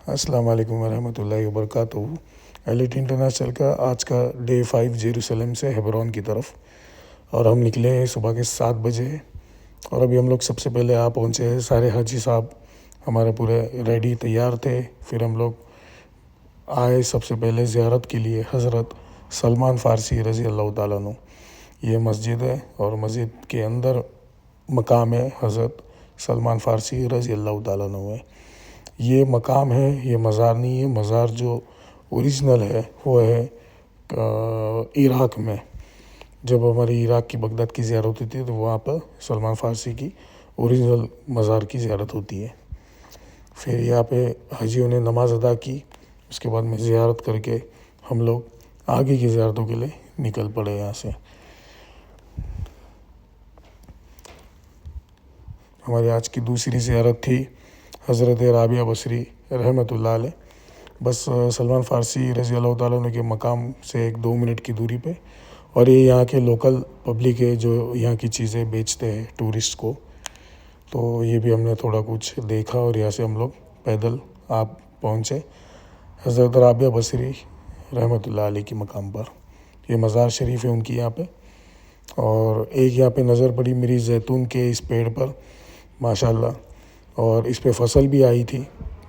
السلام علیکم ورحمۃ اللہ وبرکاتہ۔ ایلیٹ انٹرنیشنل کا آج کا ڈے 5 جیروسلم سے ہیبرون کی طرف، اور ہم نکلے ہیں صبح کے 7 بجے، اور ابھی ہم لوگ سب سے پہلے پہنچے ہیں۔ سارے حاجی صاحب ہمارے پورے ریڈی تیار تھے۔ پھر ہم لوگ آئے سب سے پہلے زیارت کے لیے حضرت سلمان فارسی رضی اللہ تعالیٰ عنہ۔ یہ مسجد ہے اور مسجد کے اندر مقام ہے حضرت سلمان فارسی رضی اللہ تعالیٰ عنہ ہے۔ یہ مقام ہے، یہ مزار نہیں ہے۔ مزار جو اوریجنل ہے وہ ہے عراق میں۔ جب ہماری عراق کی بغداد کی زیارت ہوتی تھی تو وہاں پر سلمان فارسی کی اوریجنل مزار کی زیارت ہوتی ہے۔ پھر یہاں پہ حاجیوں نے نماز ادا کی، اس کے بعد میں زیارت کر کے ہم لوگ آگے کی زیارتوں کے لیے نکل پڑے یہاں سے۔ ہماری آج کی دوسری زیارت تھی حضرت رابعہ بصری رحمۃ اللہ علیہ، بس سلمان فارسی رضی اللہ تعالیٰ عنہ کے مقام سے 1-2 منٹ کی دوری پہ، اور یہ یہاں کے لوکل پبلک ہے جو یہاں کی چیزیں بیچتے ہیں ٹورسٹ کو، تو یہ بھی ہم نے تھوڑا کچھ دیکھا، اور یہاں سے ہم لوگ پیدل پہنچے حضرت رابعہ بصری رحمۃ اللہ علیہ کے مقام پر۔ یہ مزار شریف ہے ان کی یہاں پہ، اور ایک یہاں پہ نظر پڑی میری زیتون کے اس پیڑ پر ماشاءاللہ، اور اس پہ فصل بھی آئی تھی،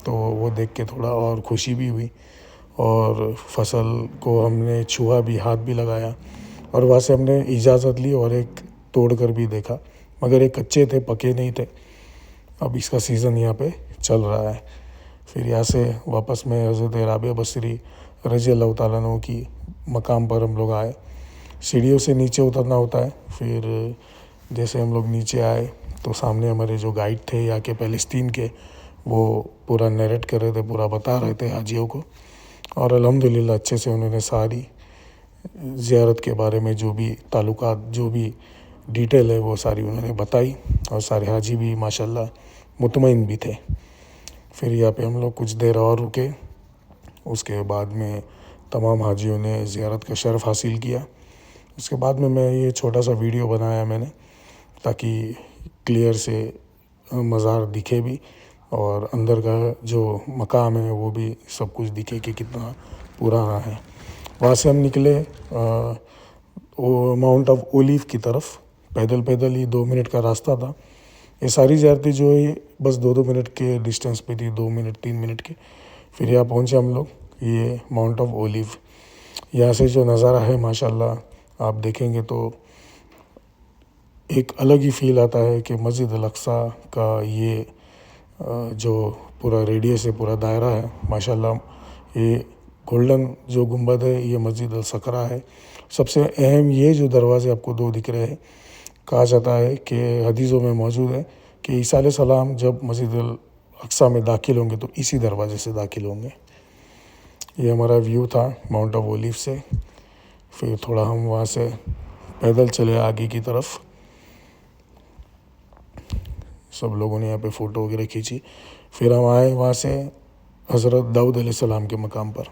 تو وہ دیکھ کے تھوڑا اور خوشی بھی ہوئی، اور فصل کو ہم نے چھوا بھی، ہاتھ بھی لگایا، اور وہاں سے ہم نے اجازت لی اور ایک توڑ کر بھی دیکھا، مگر یہ کچے تھے، پکے نہیں تھے۔ اب اس کا سیزن یہاں پہ چل رہا ہے۔ پھر یہاں سے واپس میں حضرت رابعہ بصری رضی اللہ تعالیٰ عنہ کی مقام پر ہم لوگ آئے۔ سیڑھیوں سے نیچے اترنا ہوتا ہے۔ پھر جیسے ہم لوگ نیچے آئے تو سامنے ہمارے جو گائیڈ تھے یہاں کے فلسطین کے، وہ پورا نیریٹ کر رہے تھے، پورا بتا رہے تھے حاجیوں کو، اور الحمدللہ اچھے سے انہوں نے ساری زیارت کے بارے میں جو بھی تعلقات، جو بھی ڈیٹیل ہے وہ ساری انہوں نے بتائی، اور سارے حاجی بھی ماشاءاللہ مطمئن بھی تھے۔ پھر یہاں پہ ہم لوگ کچھ دیر اور رکے، اس کے بعد میں تمام حاجیوں نے زیارت کا شرف حاصل کیا۔ اس کے بعد میں یہ چھوٹا سا ویڈیو بنایا میں نے، تاکہ کلیئر سے مزار دکھے بھی، اور اندر کا جو مقام ہے وہ بھی سب کچھ دکھے کہ کتنا پرانا ہے۔ وہاں سے ہم نکلے ماؤنٹ آف اولیو کی طرف، پیدل ہی 2 منٹ کا راستہ تھا۔ یہ ساری زیارتیں جو ہے بس 2 منٹ کے ڈسٹینس پہ تھی، 2 منٹ 3 منٹ کے۔ پھر یہاں پہنچے ہم لوگ، یہ ماؤنٹ آف اولیو، یہاں سے جو نظارہ ہے ماشاءاللہ آپ دیکھیں گے تو ایک الگ ہی فیل آتا ہے کہ مسجد الاقصیٰ کا یہ جو پورا ریڈیس ہے، پورا دائرہ ہے ماشاءاللہ، یہ گولڈن جو گنبد ہے یہ مسجد الصقرہ ہے۔ سب سے اہم یہ جو دروازے آپ کو 2 دکھ رہے ہیں، کہا جاتا ہے کہ حدیثوں میں موجود ہے کہ عیسیٰ علیہ السلام جب مسجد الاقصیٰ میں داخل ہوں گے تو اسی دروازے سے داخل ہوں گے۔ یہ ہمارا ویو تھا ماؤنٹ آف اولیو سے۔ پھر تھوڑا ہم وہاں سے پیدل چلے آگے کی طرف، سب لوگوں نے یہاں پہ فوٹو وغیرہ کھینچی۔ پھر ہم آئے وہاں سے حضرت داؤد علیہ السلام کے مقام پر۔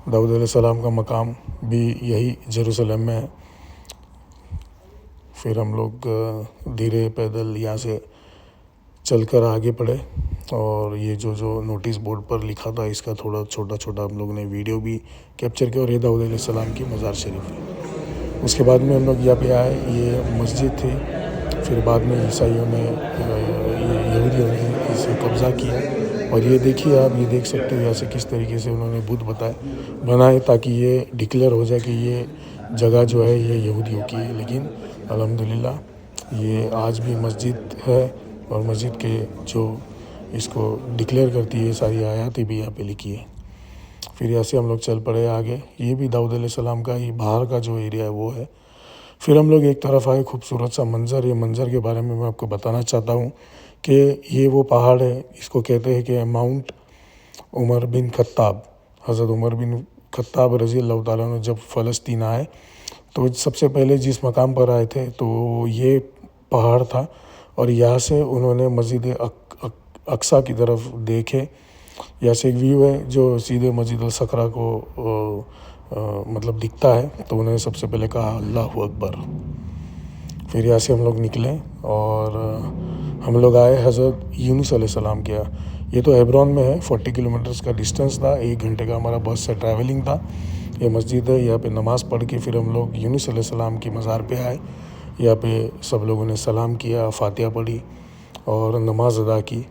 داؤد علیہ السلام کا مقام بھی یہی جیروسلم میں ہے۔ پھر ہم لوگ دھیرے پیدل یہاں سے چل کر آگے بڑھے، اور یہ جو نوٹس بورڈ پر لکھا تھا اس کا تھوڑا چھوٹا ہم لوگ نے ویڈیو بھی کیپچر کیا، اور یہ داؤد علیہ السلام کی مزار شریف ہے۔ اس کے بعد میں ہم لوگ یہاں پہ آئے، یہ مسجد تھی۔ پھر بعد میں عیسائیوں نے، یہودیوں نے اسے قبضہ کیا، اور یہ دیکھیے آپ، یہ دیکھ سکتے ہو یہاں سے کس طریقے سے انہوں نے بت بنائے تاکہ یہ ڈکلیئر ہو جائے کہ یہ جگہ جو ہے یہ یہودیوں کی ہے۔ لیکن الحمدللہ یہ آج بھی مسجد ہے، اور مسجد کے جو اس کو ڈکلیئر کرتی ہے ساری آیاتیں بھی یہاں پہ لکھی ہے۔ پھر یہاں سے ہم لوگ چل پڑے آگے، یہ بھی داؤد علیہ السلام کا ہی باہر کا جو ایریا ہے وہ ہے۔ پھر ہم لوگ ایک طرف آئے، خوبصورت سا منظر، یہ منظر کے بارے میں آپ کو بتانا چاہتا ہوں کہ یہ وہ پہاڑ ہے، اس کو کہتے ہیں کہ ماؤنٹ عمر بن خطاب۔ حضرت عمر بن خطاب رضی اللہ تعالیٰ عنہ جب فلسطین آئے تو سب سے پہلے جس مقام پر آئے تھے تو یہ پہاڑ تھا، اور یہاں سے انہوں نے مسجد اقصیٰ کی طرف دیکھے۔ یہاں سے ایک ویو ہے جو سیدھے مسجد الصقرہ کو مطلب دکھتا ہے، تو انہوں نے سب سے پہلے کہا اللہ اکبر۔ پھر یہاں سے ہم لوگ نکلے، اور ہم لوگ آئے حضرت یونس علیہ السلام کے، یہ تو ہیبرون میں ہے، 40 کلومیٹرز کا ڈسٹینس تھا، 1 گھنٹے کا ہمارا بس سے ٹریولنگ تھا۔ یہ مسجد ہے، یہاں پہ نماز پڑھ کے پھر ہم لوگ یونس علیہ السلام کی مزار پہ آئے۔ یہاں پہ سب لوگوں نے سلام کیا، فاتحہ پڑھی اور نماز ادا کی،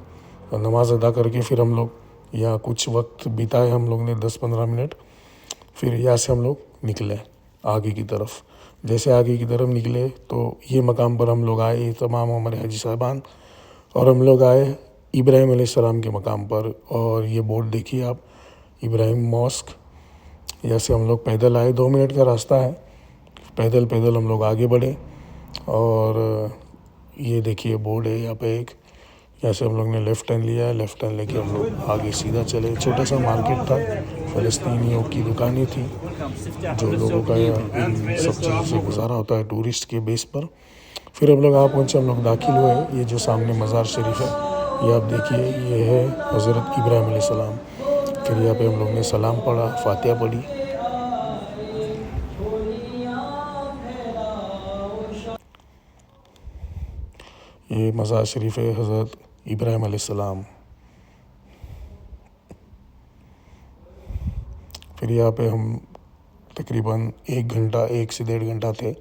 اور نماز ادا کر کے پھر ہم لوگ یہاں کچھ وقت بتائے ہم لوگ نے 10-15 منٹ، پھر یہاں سے ہم لوگ نکلے آگے کی طرف۔ جیسے آگے کی طرف نکلے تو یہ مقام پر ہم لوگ آئے، یہ تمام ہمارے حاجی صاحبان، اور ہم لوگ آئے ابراہیم علیہ السلام کے مقام پر۔ اور یہ بورڈ دیکھیے آپ، ابراہیم ماسک۔ یہاں سے ہم لوگ پیدل آئے، 2 منٹ کا راستہ ہے، پیدل ہم لوگ آگے بڑھے۔ اور یہ دیکھیے بورڈ ہے یہاں پہ ایک، یہاں سے ہم لوگ نے لیفٹ ٹرن لیا، لیفٹ ٹرن لے کے ہم لوگ آگے سیدھا چلے۔ چھوٹا سا مارکیٹ تھا، فلسطینیوں کی دکانیں تھیں، جو لوگوں کا ان سب چیزوں سے گزارا ہوتا ہے ٹورسٹ کے بیس پر۔ پھر ہم لوگ پہنچے، ہم لوگ داخل ہوئے۔ یہ جو سامنے مزار شریف ہے، یہ آپ دیکھیے، یہ ہے حضرت ابراہیم علیہ السلام۔ پھر یہاں پہ ہم لوگ نے سلام پڑھا، فاتحہ پڑھی۔ یہ مزار شریف ہے حضرت ابراہیم علیہ السلام۔ پھر یہاں پہ ہم تقریباً 1 گھنٹہ 1 سے 1.5 گھنٹہ تھے،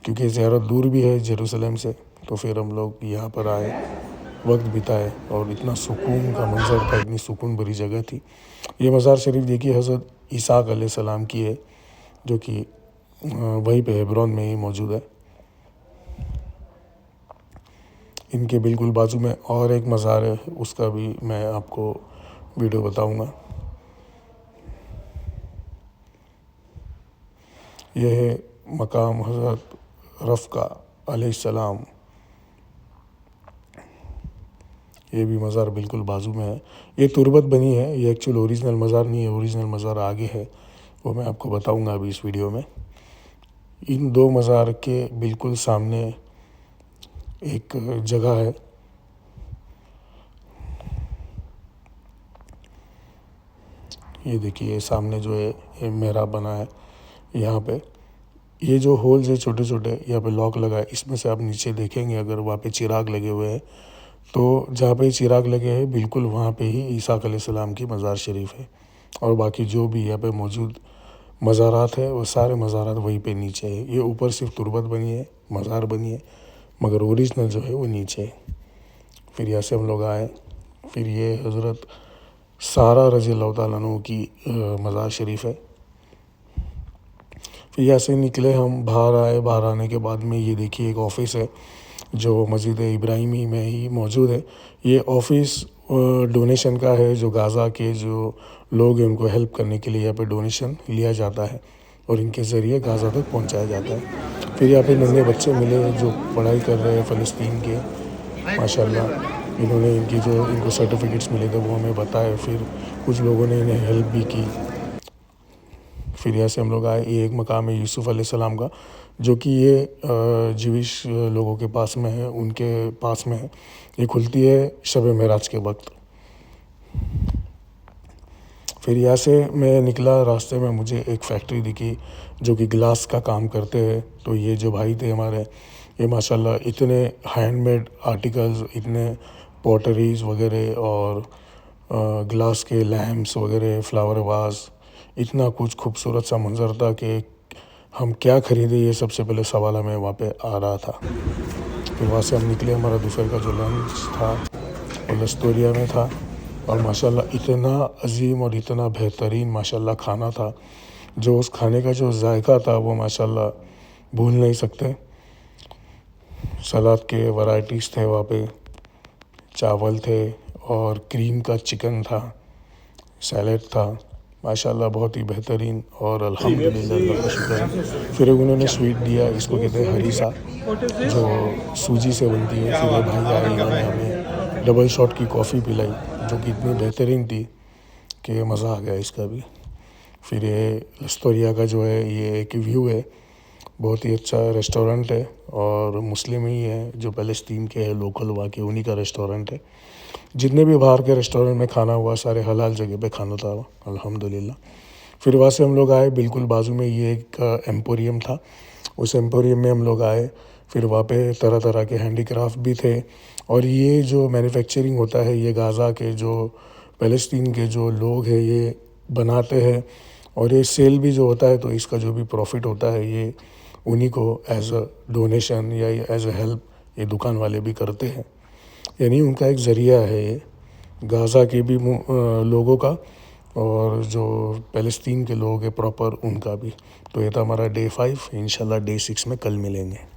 کیونکہ زیارت دور بھی ہے جیروسلم سے، تو پھر ہم لوگ یہاں پر آئے، وقت بتائے، اور اتنا سکون کا منظر تھا، اتنی سکون بھری جگہ تھی۔ یہ مزار شریف دیکھیے حضرت اسحاق علیہ السلام کی ہے، جو کہ وہیں پہ ہیبرون میں ہی موجود ہے۔ ان کے بالکل بازو میں اور ایک مزار ہے، اس کا بھی میں آپ کو ویڈیو بتاؤں گا۔ یہ ہے مقام حضرت رفقہ علیہ السلام، یہ بھی مزار بالکل بازو میں ہے۔ یہ تربت بنی ہے، یہ ایکچول اوریجنل مزار نہیں ہے، اوریجنل مزار آگے ہے، وہ میں آپ کو بتاؤں گا ابھی اس ویڈیو میں۔ ان 2 مزار کے بالکل سامنے ایک جگہ ہے، یہ دیکھیے سامنے جو ہے یہ محراب بنا ہے یہاں پہ۔ یہ جو ہولز ہے چھوٹے چھوٹے، یہاں پہ لاک لگا ہے، اس میں سے آپ نیچے دیکھیں گے اگر وہاں پہ چراغ لگے ہوئے ہیں، تو جہاں پہ چراغ لگے ہیں بالکل وہاں پہ ہی اسحاق علیہ السلام کی مزار شریف ہے۔ اور باقی جو بھی یہاں پہ موجود مزارات ہے، وہ سارے مزارات وہیں پہ نیچے ہے۔ یہ اوپر صرف تربت بنی ہے، مزار بنی ہے، مگر اوریجنل جو ہے وہ نیچے ہے۔ پھر یہاں سے ہم لوگ آئے، پھر یہ حضرت سارہ رضی اللہ تعالیٰ عنہ کی مزار شریف ہے۔ پھر یہاں سے نکلے ہم، باہر آئے، باہر آنے کے بعد میں یہ دیکھیے ایک آفس ہے جو مسجد ابراہیمی میں ہی موجود ہے۔ یہ آفس ڈونیشن کا ہے، جو غزہ کے جو لوگ ہیں ان کو ہیلپ کرنے کے لیے یہاں پہ ڈونیشن لیا جاتا ہے، اور ان کے ذریعے غزہ تک پہنچایا جاتا ہے۔ پھر یہاں پہ ننھے بچے ملے جو پڑھائی کر رہے ہیں فلسطین کے، ماشاءاللہ انہوں نے ان کو سرٹیفکیٹس ملے تھے وہ ہمیں بتائے، پھر کچھ لوگوں نے انہیں ہیلپ بھی کی۔ پھر یہاں سے ہم لوگ آئے، یہ ایک مقام ہے یوسف علیہ السلام کا، جو کہ یہ جویش لوگوں کے پاس میں ہے، ان کے پاس میں ہے۔ یہ کھلتی ہے شب معراج کے وقت۔ پھر یہاں سے میں نکلا، راستے میں مجھے ایک فیکٹری دکھی جو کہ گلاس کا کام کرتے ہیں۔ تو یہ جو بھائی تھے ہمارے، یہ ماشاءاللہ اتنے ہینڈ میڈ آرٹیکلز، اتنے پوٹریز وغیرہ اور گلاس کے لیمپس وغیرہ، فلاور واز، اتنا کچھ خوبصورت سا منظر تھا کہ ہم کیا خریدے یہ سب سے پہلے سوال ہمیں وہاں پہ آ رہا تھا۔ پھر وہاں سے ہم نکلے، ہمارا دوپہر کا جو لنچ تھا وہ لستوریا میں تھا، اور ماشاءاللہ اتنا عظیم اور اتنا بہترین ماشاءاللہ کھانا تھا، جو اس کھانے کا جو ذائقہ تھا وہ ماشاءاللہ بھول نہیں سکتے۔ سلاد کے ورائٹیز تھے وہاں پہ، چاول تھے اور کریم کا چکن تھا، سیلیڈ تھا، ماشاءاللہ بہت ہی بہترین، اور الحمدللہ اللہ کا شکر ہے۔ پھر انہوں نے سویٹ دیا، اس کو کہتے ہیں ہریسا، جو سوجی سے بنتی ہے۔ پھر یہ بھائی آئے، انہوں نے ہمیں ڈبل شاٹ کی کافی پلائی، جو کہ اتنی بہترین تھی کہ مزہ آ گیا اس کا بھی۔ پھر یہ لستوریا کا جو ہے یہ ایک ویو ہے، بہت ہی اچھا ریسٹورنٹ ہے، اور مسلم ہی ہے جو فلسطین کے ہے، لوکل وہاں کے، انہی کا ریسٹورنٹ ہے۔ جتنے بھی باہر کے ریسٹورنٹ میں کھانا ہوا سارے حلال جگہ پہ کھانا تھا الحمدللہ۔ پھر وہاں سے ہم لوگ آئے، بالکل بازو میں یہ ایک ایمپوریم تھا، اس ایمپوریم میں ہم لوگ آئے۔ پھر وہاں پہ طرح طرح کے ہینڈی کرافٹ بھی تھے، اور یہ جو مینوفیکچرنگ ہوتا ہے یہ غازہ کے جو فلسطین کے جو لوگ ہیں یہ بناتے ہیں، اور یہ سیل بھی جو ہوتا ہے تو اس کا جو بھی پروفٹ ہوتا ہے یہ انہی کو ایز اے ڈونیشن یا ایز اے ہیلپ یہ دکان والے بھی کرتے ہیں، یعنی ان کا ایک ذریعہ ہے یہ غازہ کے بھی لوگوں کا، اور جو فلسطین کے لوگ ہیں پراپر ان کا بھی۔ تو یہ تھا ہمارا ڈے 5، انشاءاللہ ڈے 6 میں کل ملیں گے۔